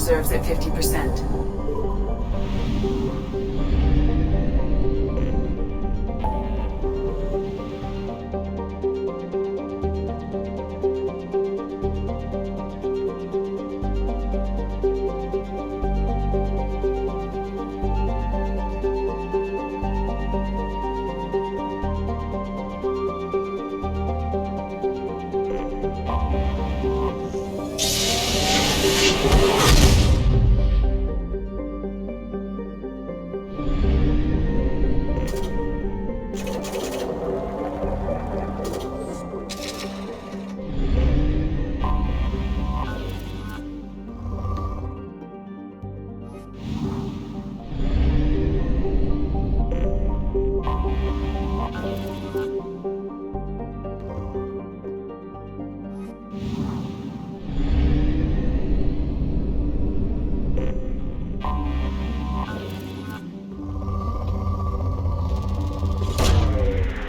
reserves at 50%.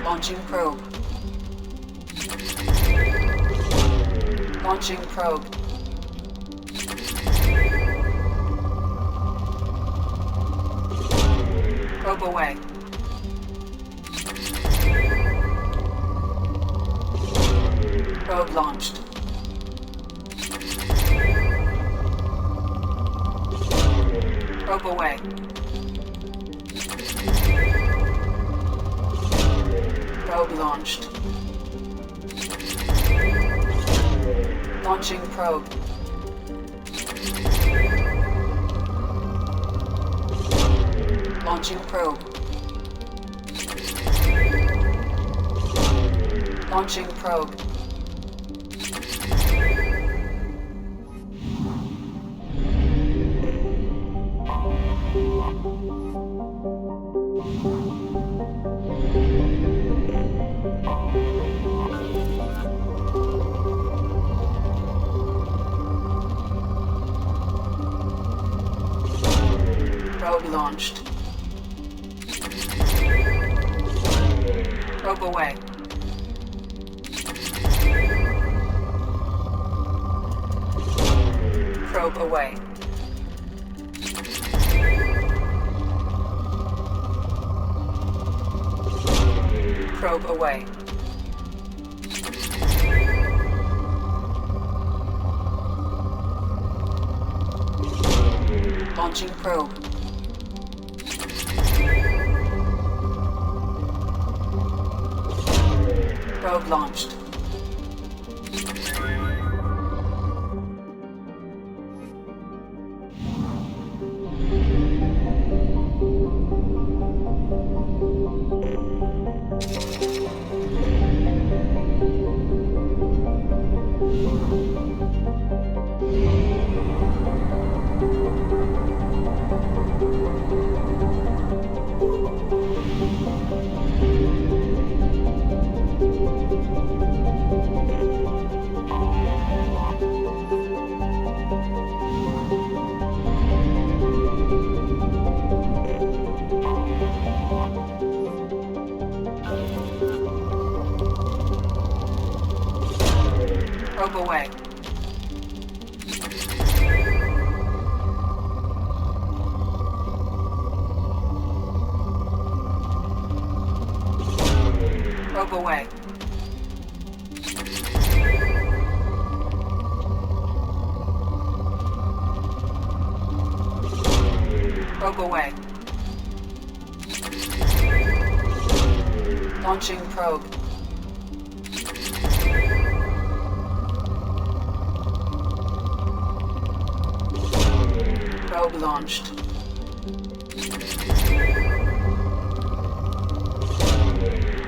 Launching probe. Launching probe. Probe away. Probe launched. Probe away. Probe launched. Launching probe. Launching probe. Launching probe. Probe launched. Probe away. Probe away. Probe away. Launching probe. Probe launched. Probe away. Probe away. Probe away. Launching probe. Probe launched.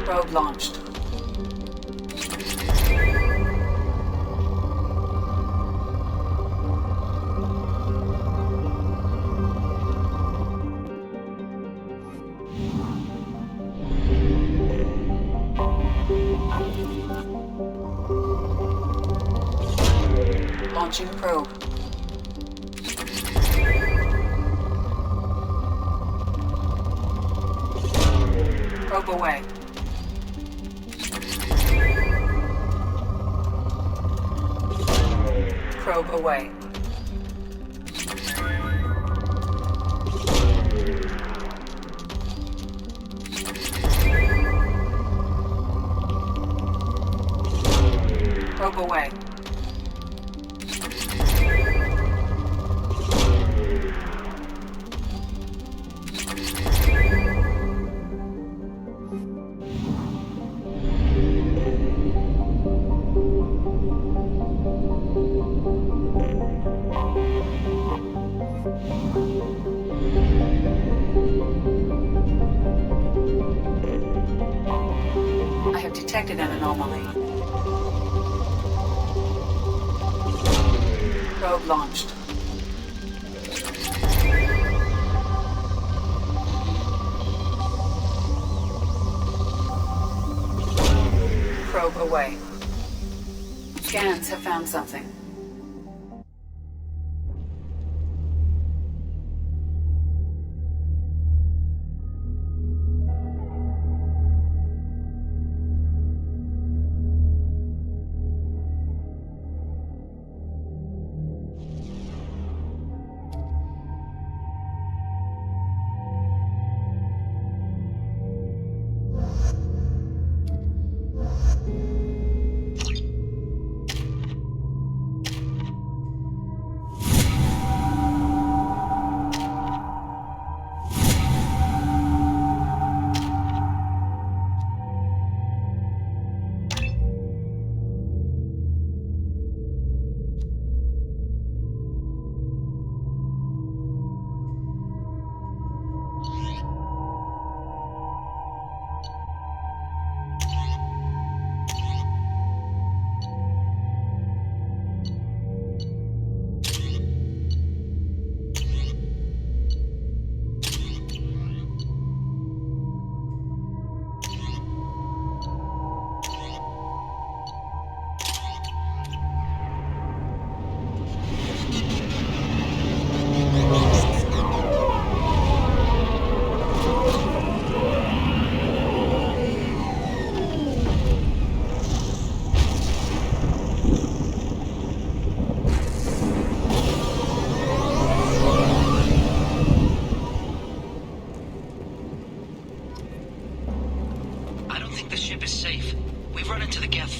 Probe launched. Launching probe. Probe away. Probe away. Probe away. I have detected an anomaly. Probe launched. Probe away. Scans have found something.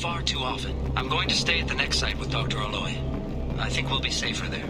Far too often. I'm going to stay at the next site with Dr. Aloy. I think we'll be safer there.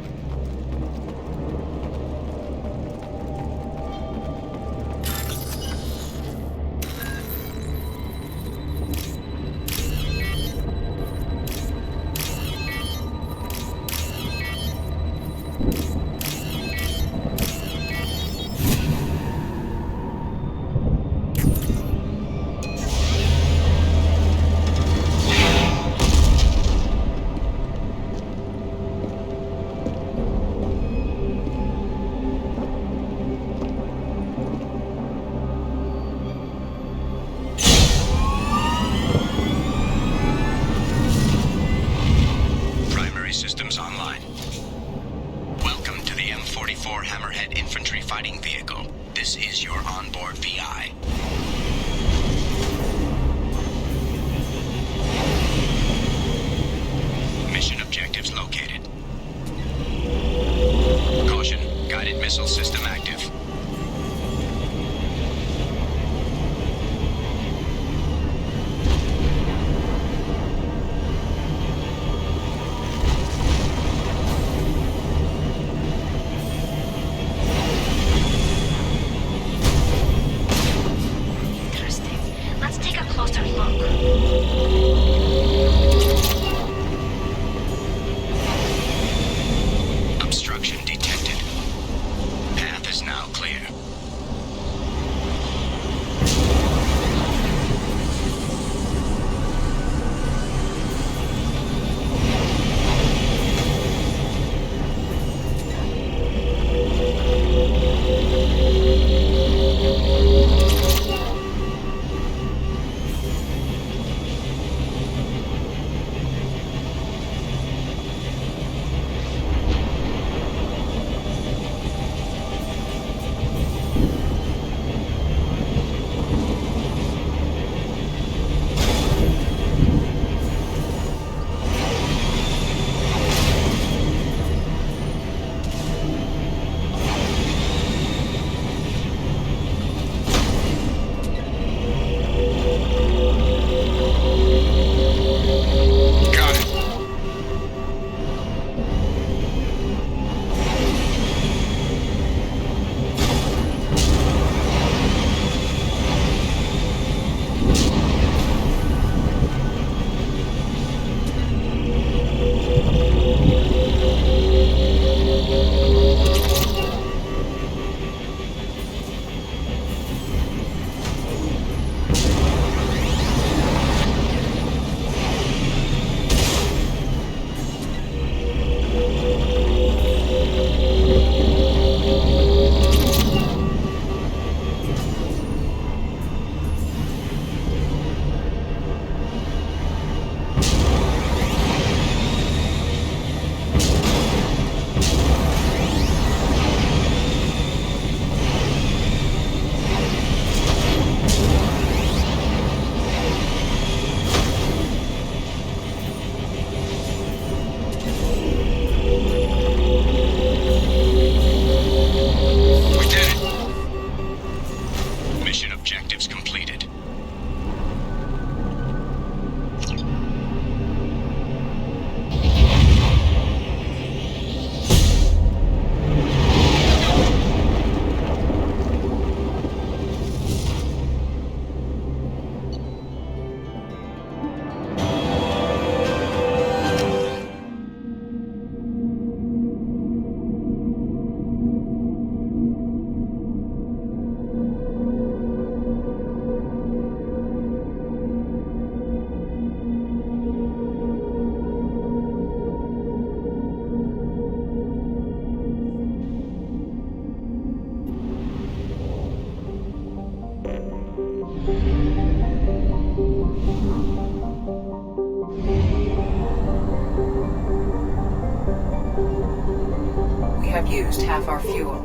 have used half our fuel.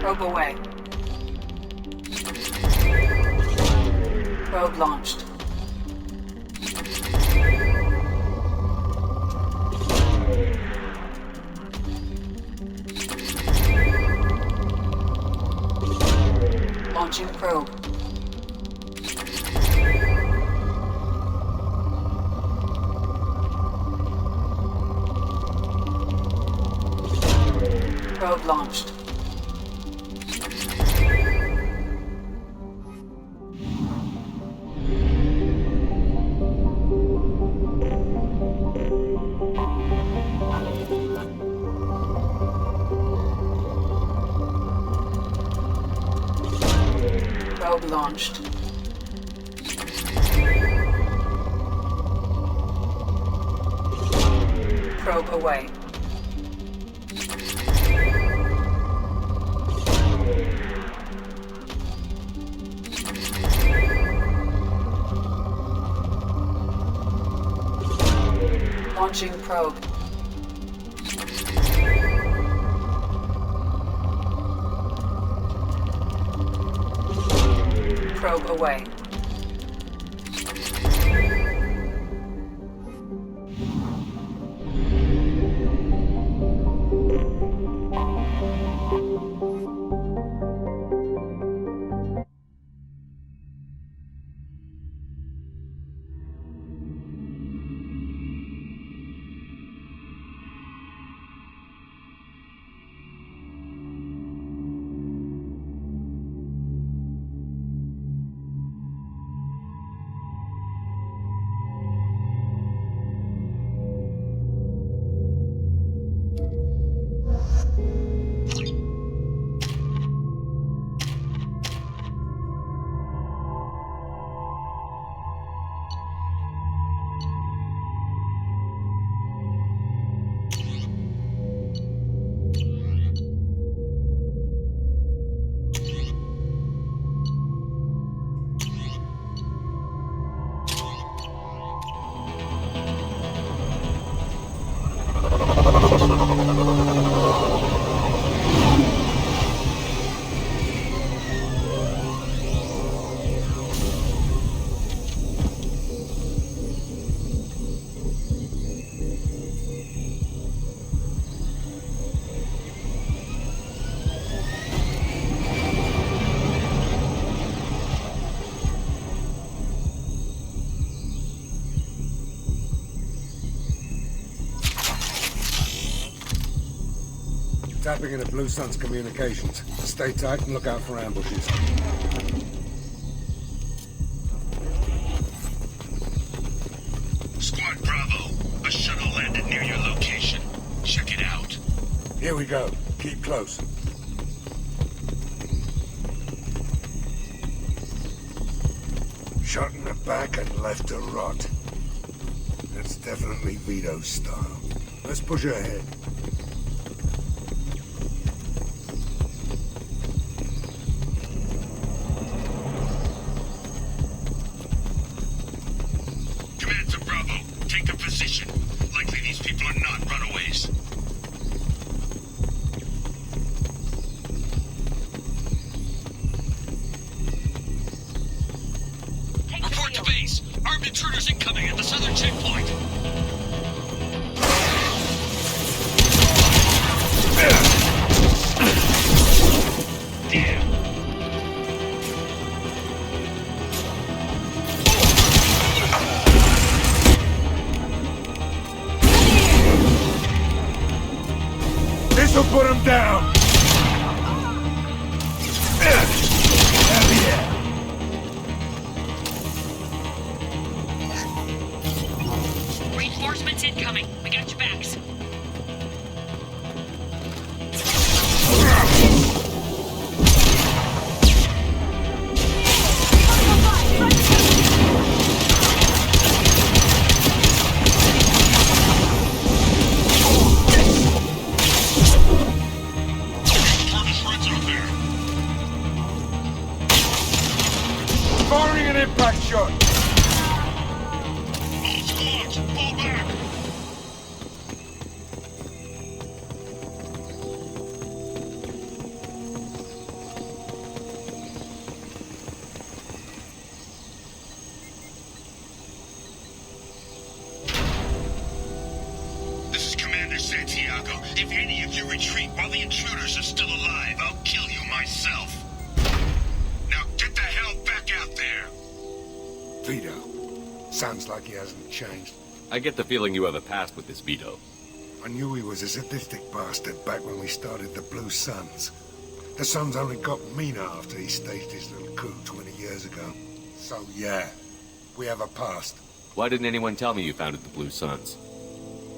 Probe away. Probe launched. Launching probe. Probe launched. Probe launched. Probe away. Launching probe. Probe away. Tapping into Blue Sun's communications. Stay tight and look out for ambushes. Squad Bravo, a shuttle landed near your location. Check it out. Here we go. Keep close. Shot in the back and left to rot. That's definitely Vito's style. Let's push ahead. Command to Bravo, take a position. Likely these people are not runaways. Report to base. Armed intruders incoming at the southern checkpoint. Damn. This'll put him down! Hell yeah! We impact shot! All squads, fall back! This is Commander Santiago. If any of you retreat while the intruders are still alive, I'll kill you myself. Now get the hell back out there! Vito. Sounds like he hasn't changed. I get the feeling you have a past with this Vito. I knew he was a sadistic bastard back when we started the Blue Suns. The Suns only got meaner after he staged his little coup 20 years ago. So yeah, we have a past. Why didn't anyone tell me you founded the Blue Suns?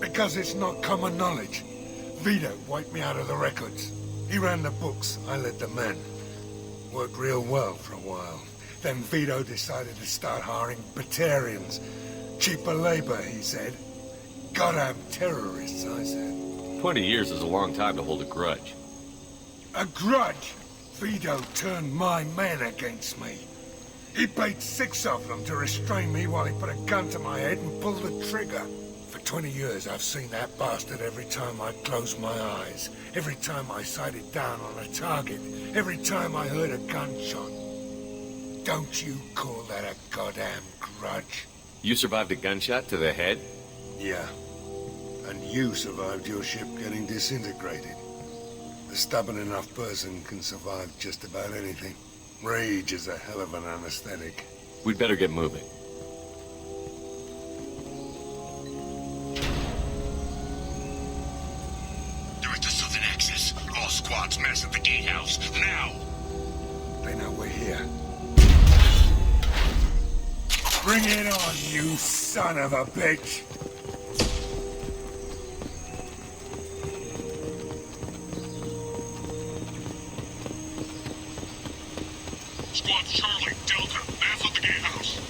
Because it's not common knowledge. Vito wiped me out of the records. He ran the books, I led the men. Worked real well for a while. Then Vito decided to start hiring Batarians. Cheaper labor, he said. Goddamn terrorists, I said. 20 years is a long time to hold a grudge. A grudge? Vito turned my men against me. He paid 6 of them to restrain me while he put a gun to my head and pulled the trigger. For 20 years, I've seen that bastard every time I closed my eyes. Every time I sighted down on a target. Every time I heard a gunshot. Don't you call that a goddamn grudge? You survived a gunshot to the head? Yeah. And you survived your ship getting disintegrated. A stubborn enough person can survive just about anything. Rage is a hell of an anesthetic. We'd better get moving. They're at the southern axis. All squads mass at the gatehouse, now! They know we're here. Bring it on, you son of a bitch! Squad Charlie, Delta, mass at the gatehouse.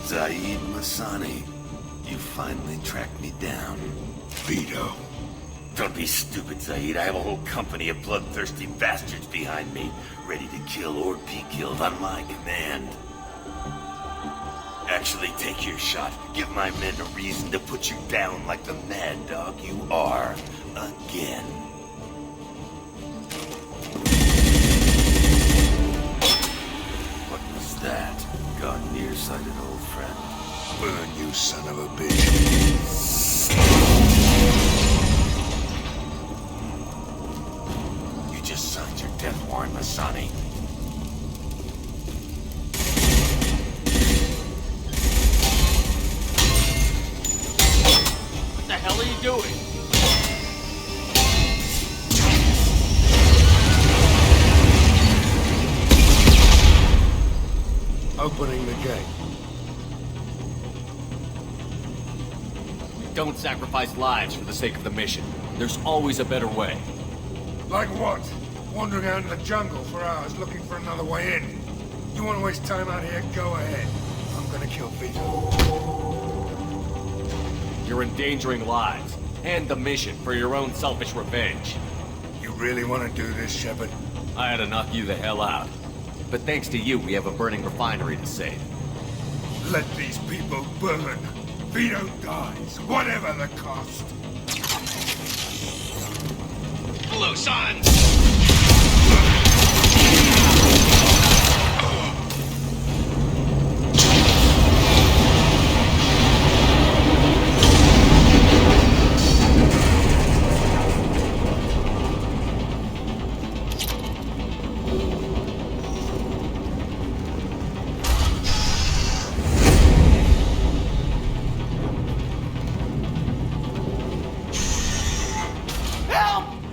Zaid Masani, you finally tracked me down. Vito. Don't be stupid, Zaid. I have a whole company of bloodthirsty bastards behind me, ready to kill or be killed on my command. Actually, take your shot. Give my men a reason to put you down like the mad dog you are. Again. What was that? God nearsighted old friend. Burn, you son of a bitch. You just signed your death warrant, Masani. What the hell are you doing? Opening the gate. Don't sacrifice lives for the sake of the mission. There's always a better way. Like what? Wandering out in the jungle for hours looking for another way in. You want to waste time out here? Go ahead. I'm gonna kill Vito. You're endangering lives and the mission for your own selfish revenge. You really want to do this, Shepard? I had to knock you the hell out. But thanks to you, we have a burning refinery to save. Let these people burn. Vito dies, whatever the cost. Blue Suns!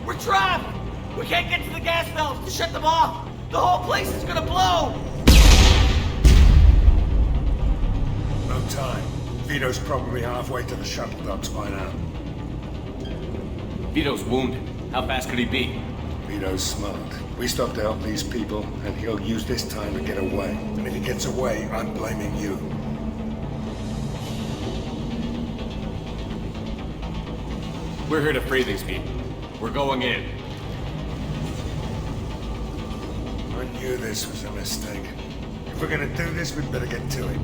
We're trapped! We can't get to the gas valves to shut them off! The whole place is gonna blow! No time. Vito's probably halfway to the shuttle docks by now. Vito's wounded. How fast could he be? Vito's smart. We stopped to help these people, and he'll use this time to get away. And if he gets away, I'm blaming you. We're here to free these people. We're going in. I knew this was a mistake. If we're gonna do this, we'd better get to it.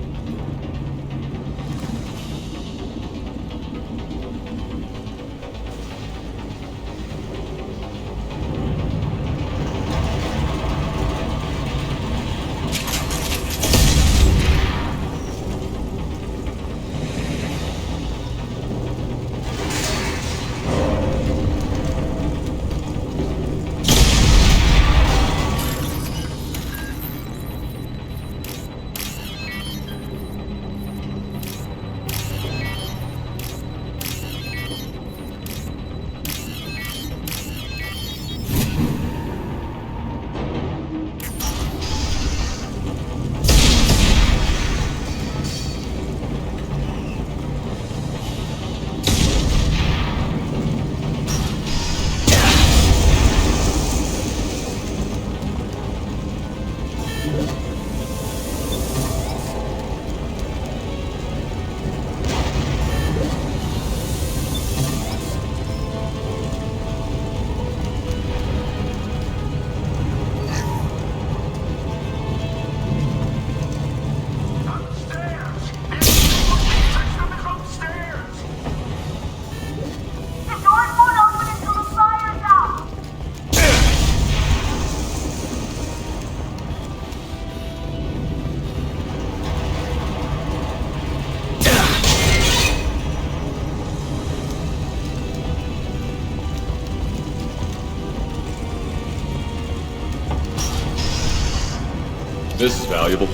This is valuable.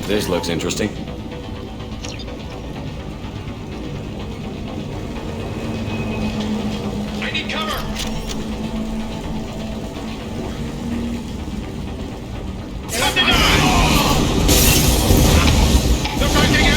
This looks interesting. I need cover! Time to die! They're breaking in!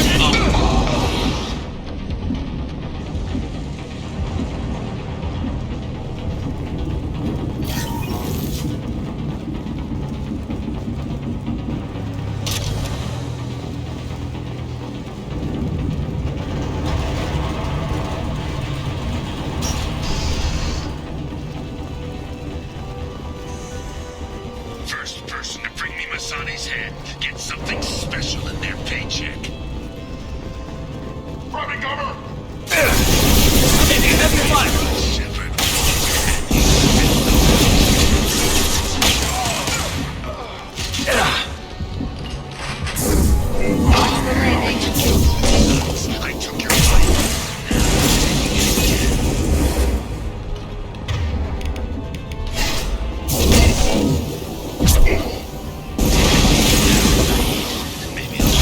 First person to bring me Masani's head gets something special in their paycheck. Grabbing cover! Shepard. I took your life. Maybe I'll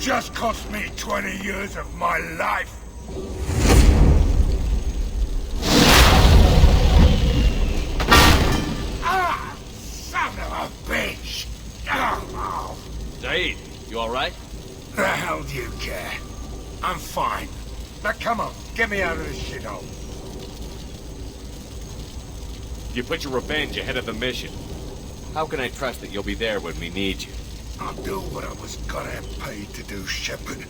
just cost me 20 years of my life. Ah! Son of a bitch! Oh. Zaid, you alright? The hell do you care? I'm fine. Now come on, get me out of this shithole. You put your revenge ahead of the mission. How can I trust that you'll be there when we need you? I'll do what I was gonna have paid to do, Shepard.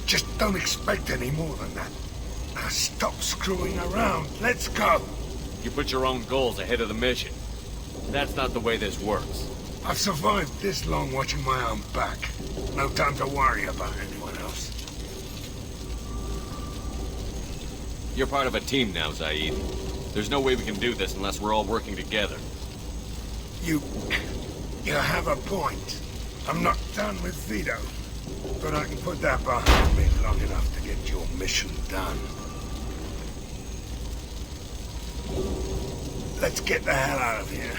Just don't expect any more than that. Now stop screwing around. Let's go. You put your own goals ahead of the mission. That's not the way this works. I've survived this long watching my own back. No time to worry about anyone else. You're part of a team now, Zaid. There's no way we can do this unless we're all working together. You have a point. I'm not done with Vito, but I can put that behind me long enough to get your mission done. Let's get the hell out of here.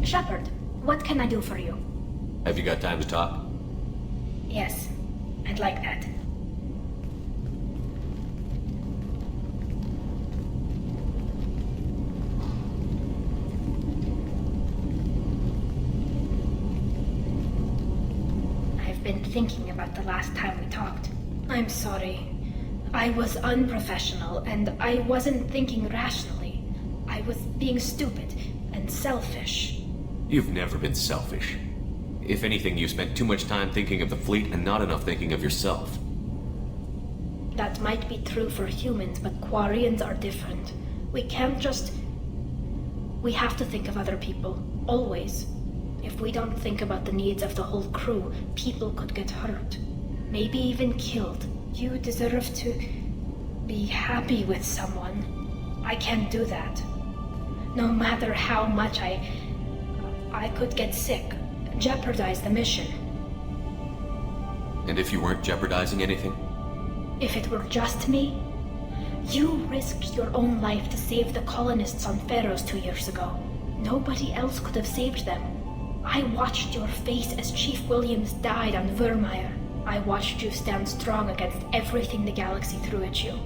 Shepard, what can I do for you? Have you got time to talk? Yes, I'd like that. I've been thinking about the last time we talked. I'm sorry. I was unprofessional, and I wasn't thinking rationally. I was being stupid and selfish. You've never been selfish. If anything, you spent too much time thinking of the fleet and not enough thinking of yourself. That might be true for humans, but Quarians are different. We can't just... We have to think of other people, always. If we don't think about the needs of the whole crew, people could get hurt. Maybe even killed. You deserve to be happy with someone. I can't do that. No matter how much I could get sick, jeopardize the mission. And if you weren't jeopardizing anything? If it were just me? You risked your own life to save the colonists on Pharaohs 2 years ago. Nobody else could have saved them. I watched your face as Chief Williams died on Vermeer. I watched you stand strong against everything the galaxy threw at you.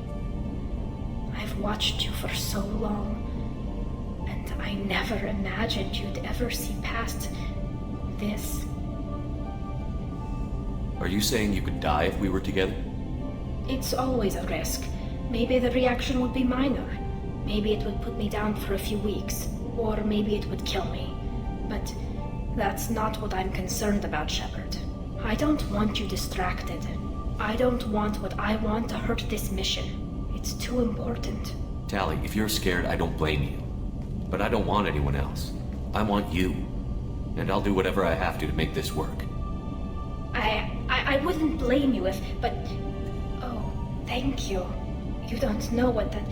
I've watched you for so long, and I never imagined you'd ever see past this. Are you saying you could die if we were together? It's always a risk. Maybe the reaction would be minor. Maybe it would put me down for a few weeks, or maybe it would kill me. But that's not what I'm concerned about, Shepard. I don't want you distracted. I don't want what I want to hurt this mission. It's too important. Tally, if you're scared, I don't blame you. But I don't want anyone else. I want you. And I'll do whatever I have to make this work. I wouldn't blame you if, but... Oh, thank you. You don't know what that...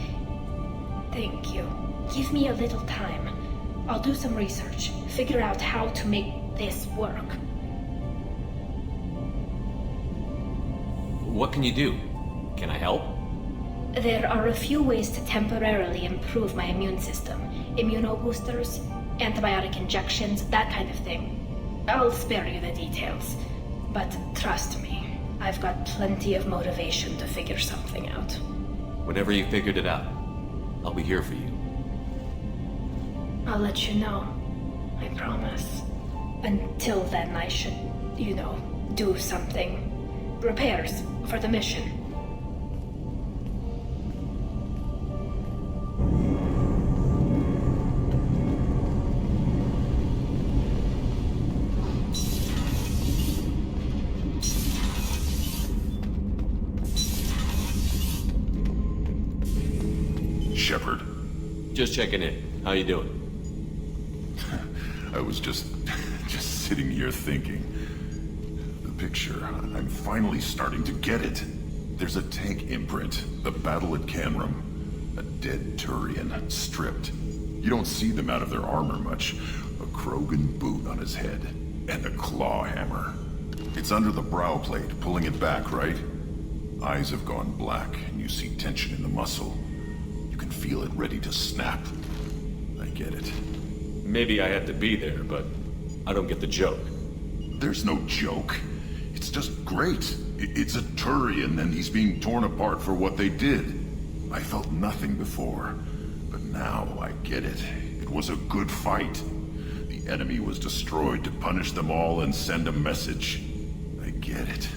Thank you. Give me a little time. I'll do some research, figure out how to make this work. What can you do? Can I help? There are a few ways to temporarily improve my immune system. Immunoboosters, antibiotic injections, that kind of thing. I'll spare you the details. But trust me, I've got plenty of motivation to figure something out. Whenever you figured it out, I'll be here for you. I'll let you know. I promise. Until then, I should, do something. Repairs for the mission. Shepard. Just checking in. How you doing? I was just sitting here thinking. The picture, I'm finally starting to get it. There's a tank imprint, the battle at Canram. A dead Turian, stripped. You don't see them out of their armor much. A Krogan boot on his head, and a claw hammer. It's under the brow plate, pulling it back, right? Eyes have gone black, and you see tension in the muscle. You can feel it ready to snap. I get it. Maybe I had to be there, but I don't get the joke. There's no joke. It's just great. It's a Turian, and he's being torn apart for what they did. I felt nothing before, but now I get it. It was a good fight. The enemy was destroyed to punish them all and send a message. I get it.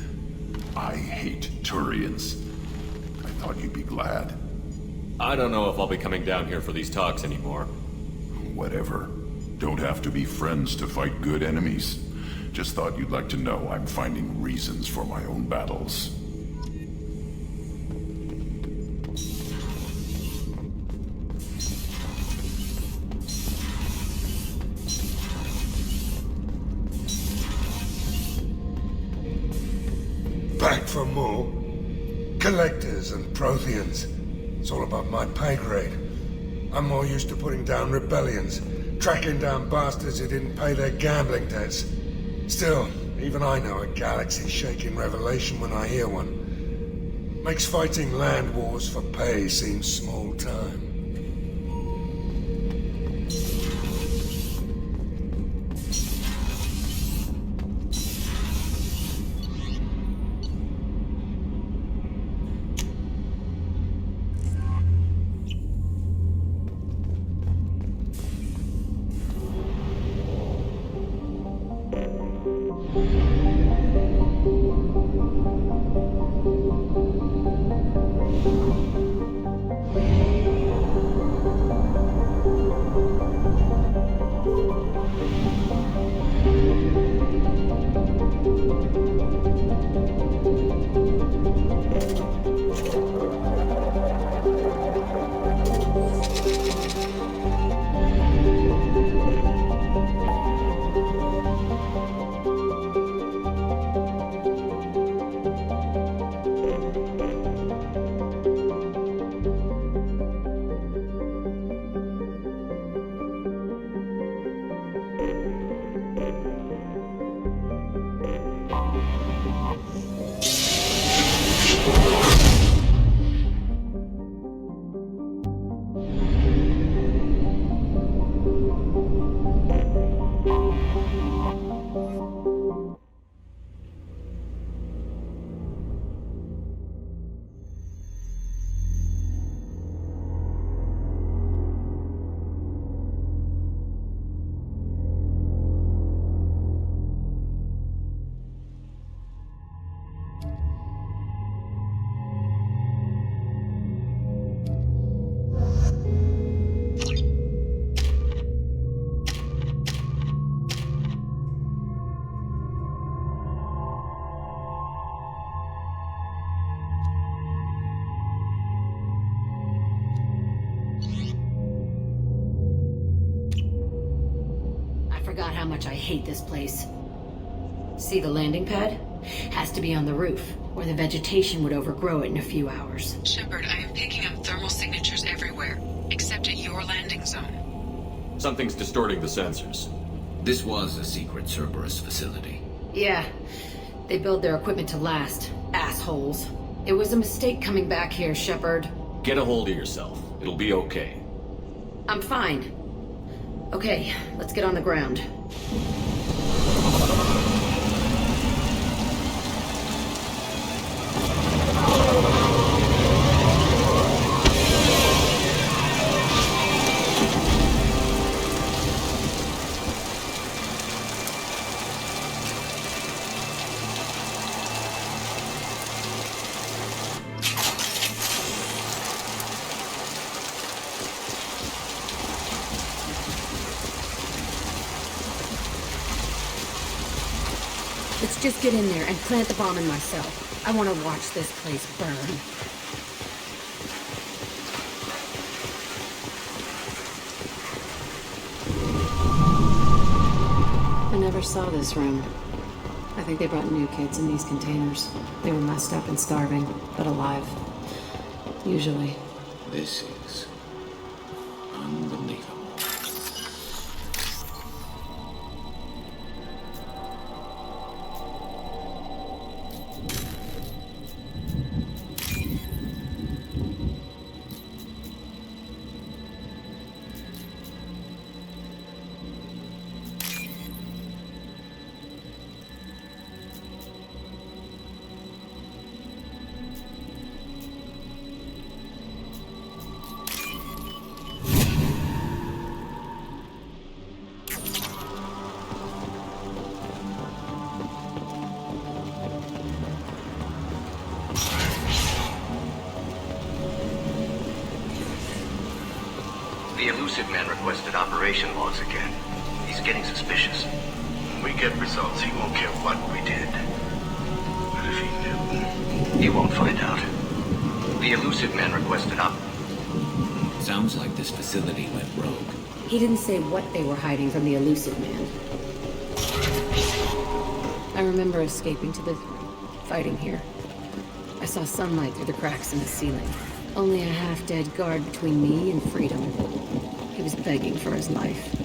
I hate Turians. I thought you'd be glad. I don't know if I'll be coming down here for these talks anymore. Whatever. Don't have to be friends to fight good enemies. Just thought you'd like to know I'm finding reasons for my own battles. Back for more. Collectors and Protheans. It's all about my pay grade. I'm more used to putting down rebellions, tracking down bastards who didn't pay their gambling debts. Still, even I know a galaxy-shaking revelation when I hear one. Makes fighting land wars for pay seem small time. forgot how much I hate this place. See the landing pad? Has to be on the roof, or the vegetation would overgrow it in a few hours. Shepard, I am picking up thermal signatures everywhere, except at your landing zone. Something's distorting the sensors. This was a secret Cerberus facility. Yeah. They build their equipment to last. Assholes. It was a mistake coming back here, Shepard. Get a hold of yourself. It'll be okay. I'm fine. Okay, let's get on the ground. Let's just get in there and plant the bomb in myself. I want to watch this place burn. I never saw this room. I think they brought new kids in these containers. They were messed up and starving, but alive. Usually. This is unbelievable. The elusive man requested operation logs again. He's getting suspicious. When we get results, he won't care what we did. But if he knew, he won't find out. The elusive man requested Sounds like this facility went rogue. He didn't say what they were hiding from the elusive man. I remember escaping to the fighting here. I saw sunlight through the cracks in the ceiling. Only a half-dead guard between me and freedom. He was begging for his life.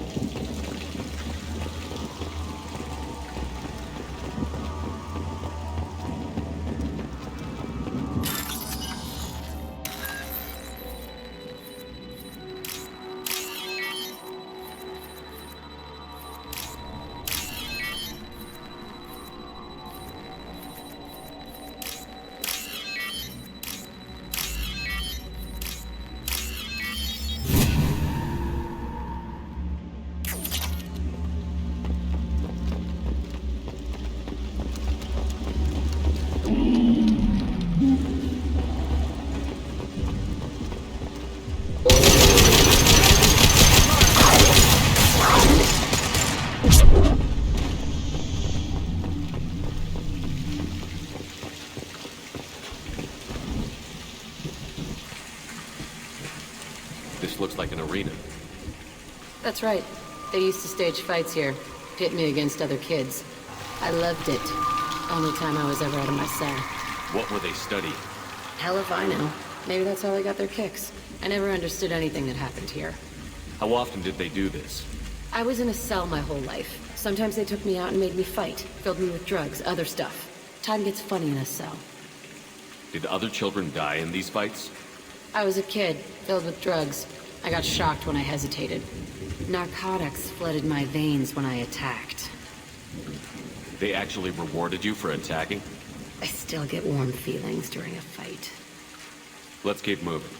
This looks like an arena. That's right. They used to stage fights here, pit me against other kids. I loved it. Only time I was ever out of my cell. What were they studying? Hell if I know. Maybe that's how they got their kicks. I never understood anything that happened here. How often did they do this? I was in a cell my whole life. Sometimes they took me out and made me fight, filled me with drugs, other stuff. Time gets funny in a cell. Did other children die in these fights? I was a kid, filled with drugs. I got shocked when I hesitated. Narcotics flooded my veins when I attacked. They actually rewarded you for attacking? I still get warm feelings during a fight. Let's keep moving.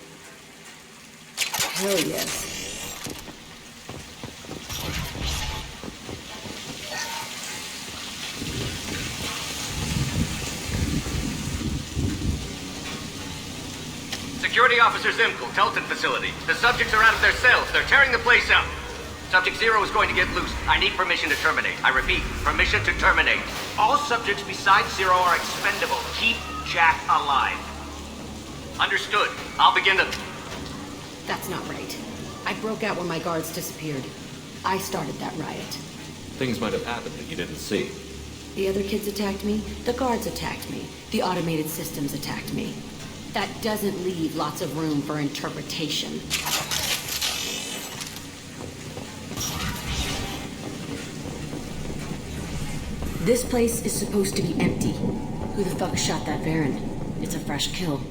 Hell yes. Security Officer Zimkel, Telton facility. The subjects are out of their cells. They're tearing the place up. Subject Zero is going to get loose. I need permission to terminate. I repeat, permission to terminate. All subjects besides Zero are expendable. Keep Jack alive. Understood. I'll begin the... That's not right. I broke out when my guards disappeared. I started that riot. Things might have happened that you didn't see. The other kids attacked me, the guards attacked me, the automated systems attacked me. That doesn't leave lots of room for interpretation. This place is supposed to be empty. Who the fuck shot that Baron? It's a fresh kill.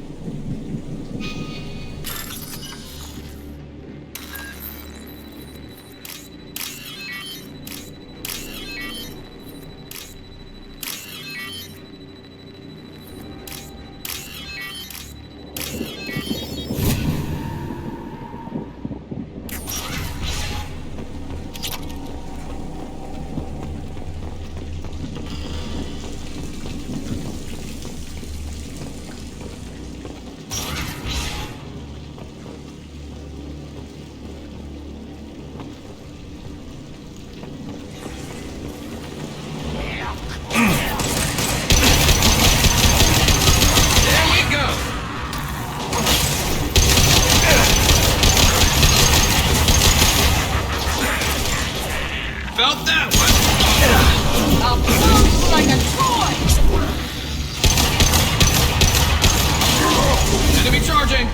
Felt that one! I'll bounce like a toy! Enemy charging!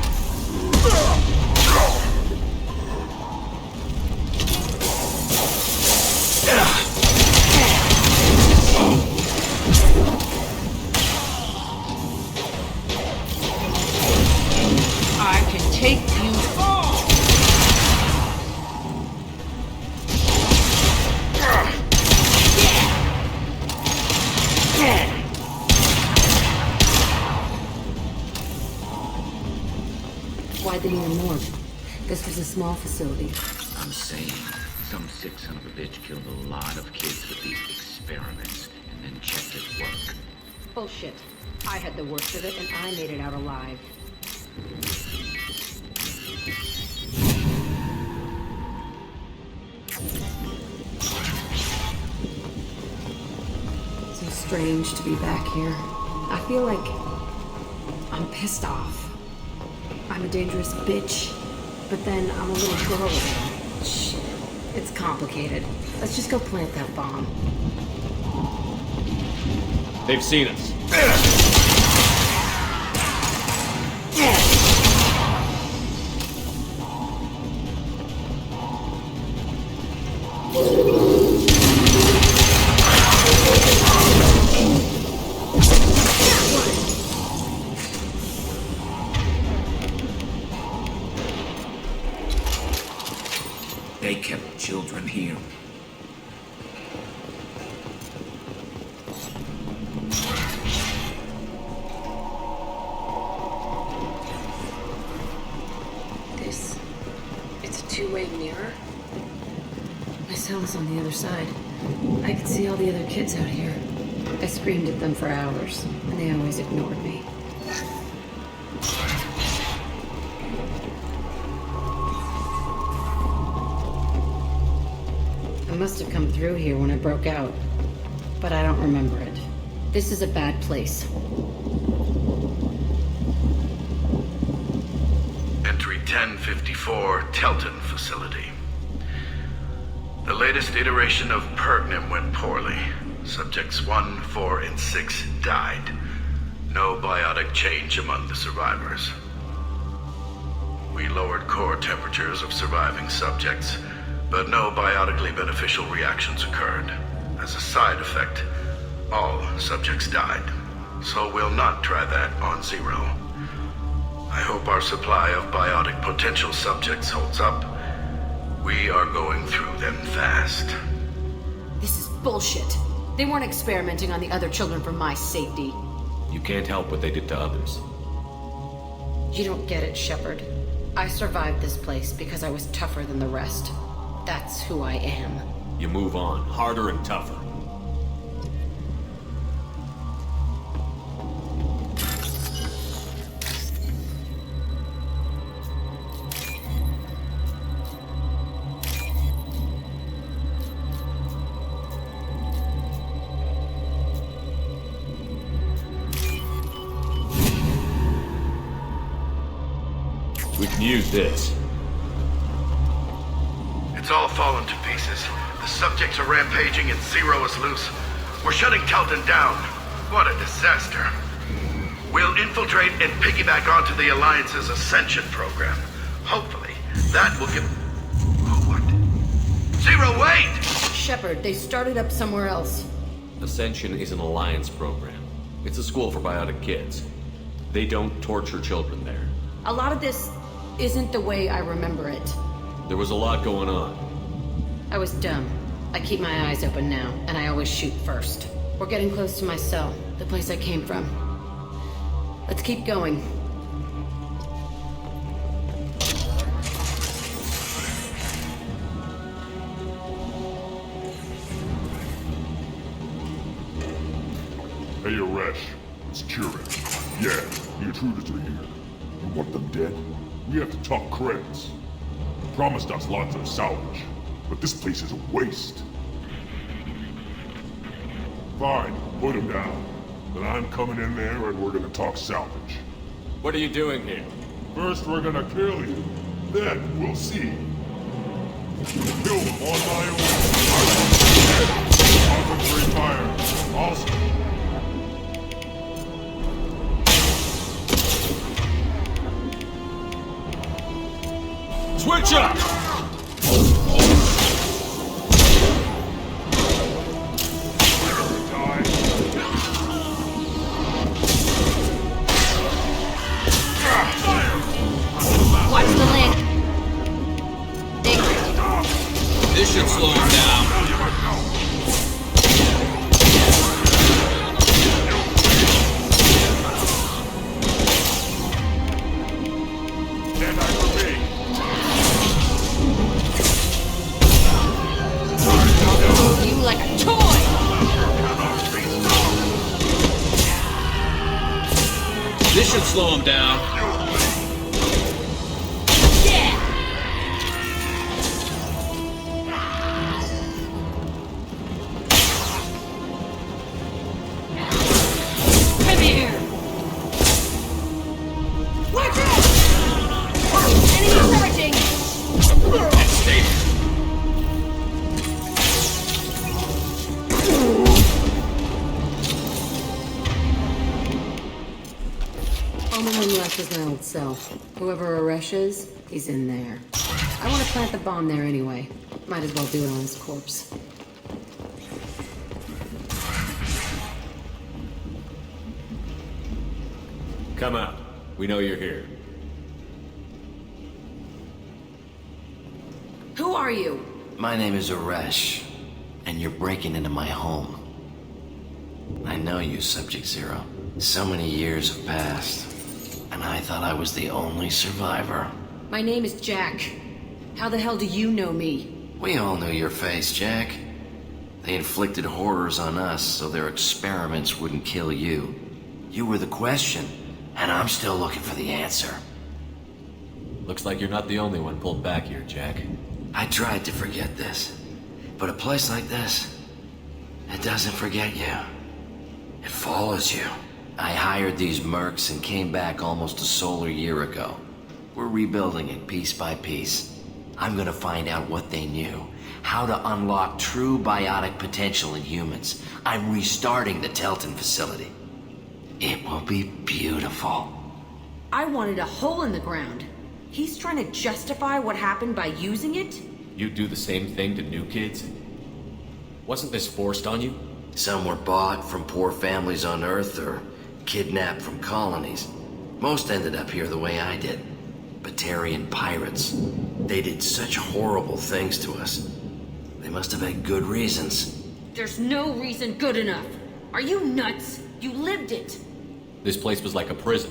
I can take you all! Why'd they need a morgue? This was a small facility. I'm saying, some sick son of a bitch killed a lot of kids with these experiments and then checked his work. Bullshit. I had the worst of it and I made it out alive. So strange to be back here. I feel like I'm pissed off. I'm a dangerous bitch, but then I'm a little girl again. Shit. It's complicated. Let's just go plant that bomb. They've seen us. They kept children here. It's a two-way mirror. My cell is on the other side. I could see all the other kids out here. I screamed at them for hours, and they always ignored me. I must have come through here when I broke out, but I don't remember it. This is a bad place. Entry 1054, Telton facility. The latest iteration of Pergnim went poorly. Subjects 1, 4, and 6 died. No biotic change among the survivors. We lowered core temperatures of surviving subjects, but no biotically beneficial reactions occurred. As a side effect, all subjects died. So we'll not try that on Zero. I hope our supply of biotic potential subjects holds up. We are going through them fast. This is bullshit. They weren't experimenting on the other children for my safety. You can't help what they did to others. You don't get it, Shepard. I survived this place because I was tougher than the rest. That's who I am. You move on, harder and tougher. Use this. It's all fallen to pieces. The subjects are rampaging and Zero is loose. We're shutting Telton down. What a disaster. We'll infiltrate and piggyback onto the Alliance's Ascension program. Hopefully, that will give... What? Zero, wait! Shepard, they started up somewhere else. Ascension is an Alliance program. It's a school for biotic kids. They don't torture children there. A lot of this isn't the way I remember it. There was a lot going on. I was dumb. I keep my eyes open now, and I always shoot first. We're getting close to my cell, the place I came from. Let's keep going. Hey, Aresh. It's Curate. Yeah, the intruders are here. You want them dead? We have to talk credits. You promised us lots of salvage, but this place is a waste. Fine, put him down. Then I'm coming in there and we're gonna talk salvage. What are you doing here? First we're gonna kill you. Then we'll see. Kill them on my own. Concentrate fire. Also. Switch up! Watch the link. This should slow him down. You like a toy! This should slow him down. Is my old self. Whoever Aresh is, he's in there. I want to plant the bomb there anyway. Might as well do it on his corpse. Come out. We know you're here. Who are you? My name is Aresh, and you're breaking into my home. I know you, Subject Zero. So many years have passed. And I thought I was the only survivor. My name is Jack. How the hell do you know me? We all knew your face, Jack. They inflicted horrors on us so their experiments wouldn't kill you. You were the question, and I'm still looking for the answer. Looks like you're not the only one pulled back here, Jack. I tried to forget this, but a place like this, it doesn't forget you. It follows you. I hired these mercs and came back almost a solar year ago. We're rebuilding it piece by piece. I'm gonna find out what they knew, how to unlock true biotic potential in humans. I'm restarting the Telton facility. It will be beautiful. I wanted a hole in the ground. He's trying to justify what happened by using it? You do the same thing to new kids? Wasn't this forced on you? Some were bought from poor families on Earth or kidnapped from colonies. Most ended up here the way I did. Batarian pirates. They did such horrible things to us. They must have had good reasons. There's no reason good enough. Are you nuts? You lived it. This place was like a prison.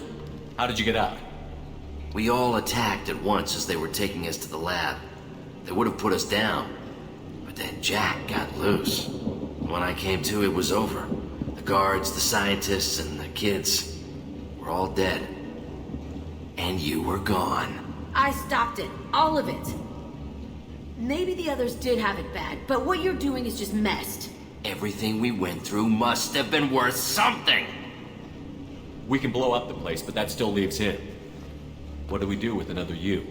How did you get out? We all attacked at once as they were taking us to the lab. They would have put us down. But then Jack got loose. When I came to, it was over. The guards, the scientists, and the kids were all dead. And you were gone. I stopped it. All of it. Maybe the others did have it bad, but what you're doing is just messed. Everything we went through must have been worth something. We can blow up the place, but that still leaves him. What do we do with another you?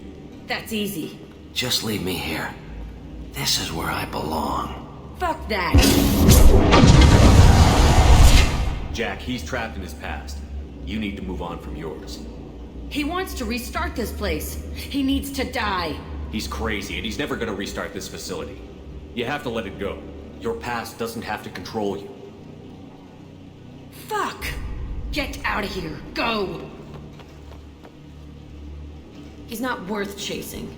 That's easy. Just leave me here. This is where I belong. Fuck that! Jack, he's trapped in his past. You need to move on from yours. He wants to restart this place. He needs to die. He's crazy, and he's never gonna restart this facility. You have to let it go. Your past doesn't have to control you. Fuck! Get out of here. Go! He's not worth chasing.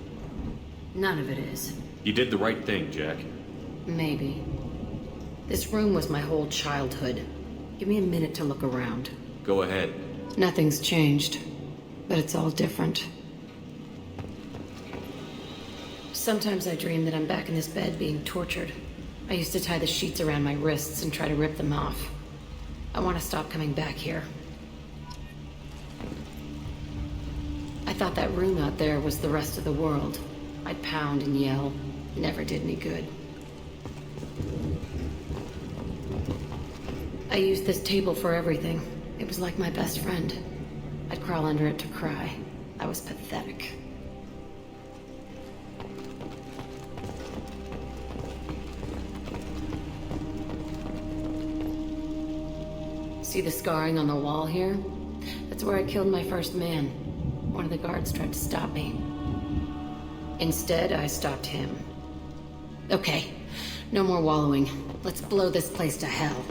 None of it is. You did the right thing, Jack. Maybe. This room was my whole childhood. Give me a minute to look around. Go ahead. Nothing's changed, but it's all different. Sometimes I dream that I'm back in this bed being tortured. I used to tie the sheets around my wrists and try to rip them off. I want to stop coming back here. I thought that room out there was the rest of the world. I'd pound and yell. Never did any good. I used this table for everything. It was like my best friend. I'd crawl under it to cry. I was pathetic. See the scarring on the wall here? That's where I killed my first man. One of the guards tried to stop me. Instead, I stopped him. Okay, no more wallowing. Let's blow this place to hell.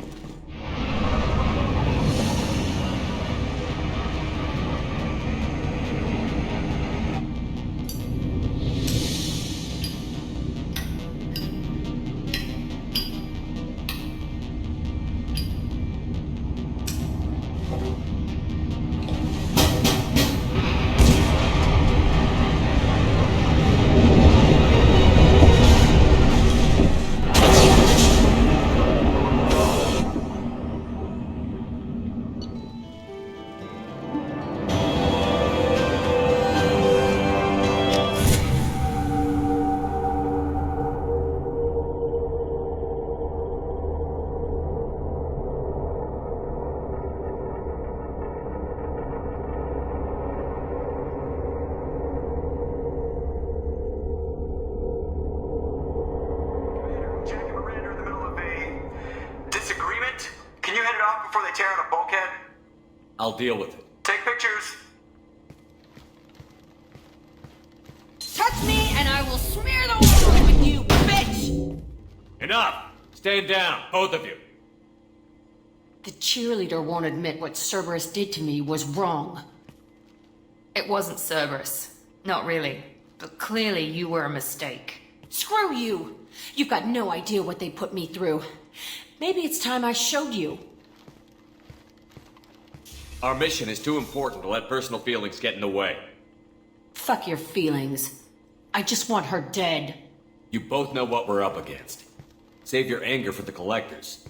I'll deal with it. Take pictures. Touch me and I will smear the world with you, bitch! Enough! Stand down, both of you. The cheerleader won't admit what Cerberus did to me was wrong. It wasn't Cerberus. Not really. But clearly you were a mistake. Screw you! You've got no idea what they put me through. Maybe it's time I showed you. Our mission is too important to let personal feelings get in the way. Fuck your feelings. I just want her dead. You both know what we're up against. Save your anger for the collectors.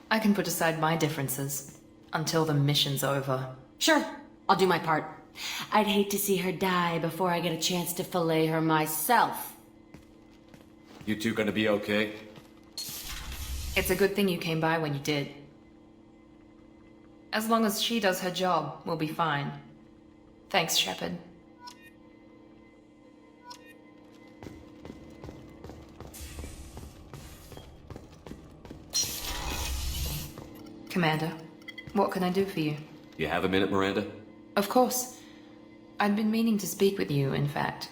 I can put aside my differences until the mission's over. Sure, I'll do my part. I'd hate to see her die before I get a chance to fillet her myself. You two gonna be okay? It's a good thing you came by when you did. As long as she does her job, we'll be fine. Thanks, Shepard. Commander, what can I do for you? You have a minute, Miranda? Of course. I'd been meaning to speak with you, in fact.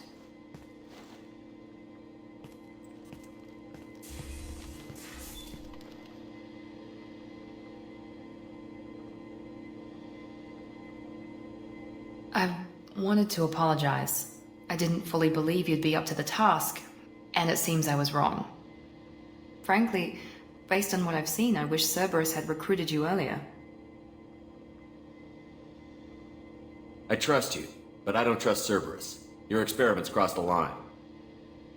I wanted to apologize. I didn't fully believe you'd be up to the task, and it seems I was wrong. Frankly, based on what I've seen, I wish Cerberus had recruited you earlier. I trust you, but I don't trust Cerberus. Your experiments crossed the line.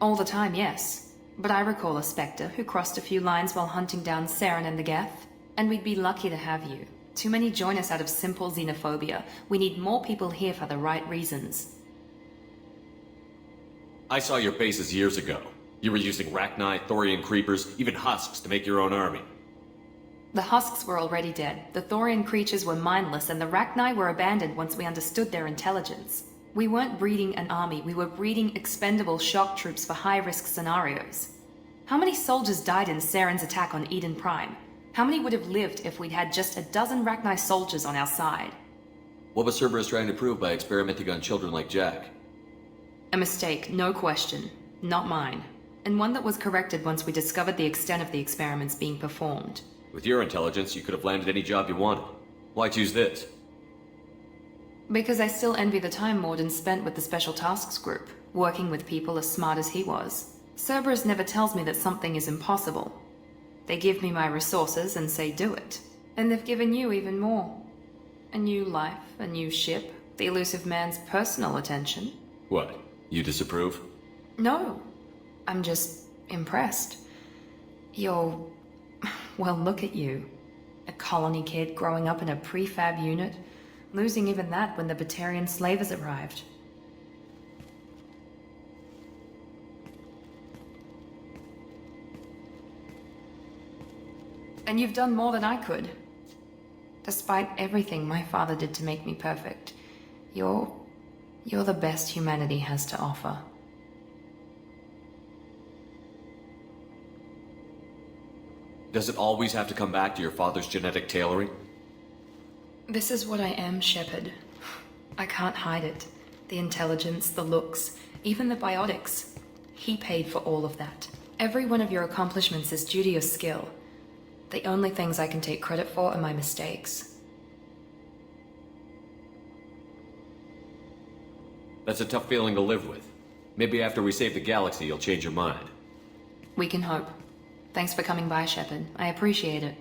All the time, yes. But I recall a Spectre who crossed a few lines while hunting down Saren and the Geth, and we'd be lucky to have you. Too many join us out of simple xenophobia. We need more people here for the right reasons. I saw your bases years ago. You were using Rachni, Thorian creepers, even husks to make your own army. The husks were already dead. The Thorian creatures were mindless, and the Rachni were abandoned once we understood their intelligence. We weren't breeding an army, we were breeding expendable shock troops for high-risk scenarios. How many soldiers died in Saren's attack on Eden Prime? How many would have lived if we'd had just a dozen Rachni soldiers on our side? What was Cerberus trying to prove by experimenting on children like Jack? A mistake, no question. Not mine. And one that was corrected once we discovered the extent of the experiments being performed. With your intelligence, you could have landed any job you wanted. Why choose this? Because I still envy the time Morden spent with the Special Tasks Group, working with people as smart as he was. Cerberus never tells me that something is impossible. They give me my resources and say do it. And they've given you even more. A new life, a new ship, the elusive man's personal attention. What? You disapprove? No. I'm just impressed. You're... well, look at you. A colony kid growing up in a prefab unit, losing even that when the Batarian slavers arrived. And you've done more than I could. Despite everything my father did to make me perfect, you're the best humanity has to offer. Does it always have to come back to your father's genetic tailoring? This is what I am, Shepard. I can't hide it. The intelligence, the looks, even the biotics. He paid for all of that. Every one of your accomplishments is due to your skill. The only things I can take credit for are my mistakes. That's a tough feeling to live with. Maybe after we save the galaxy, you'll change your mind. We can hope. Thanks for coming by, Shepard. I appreciate it.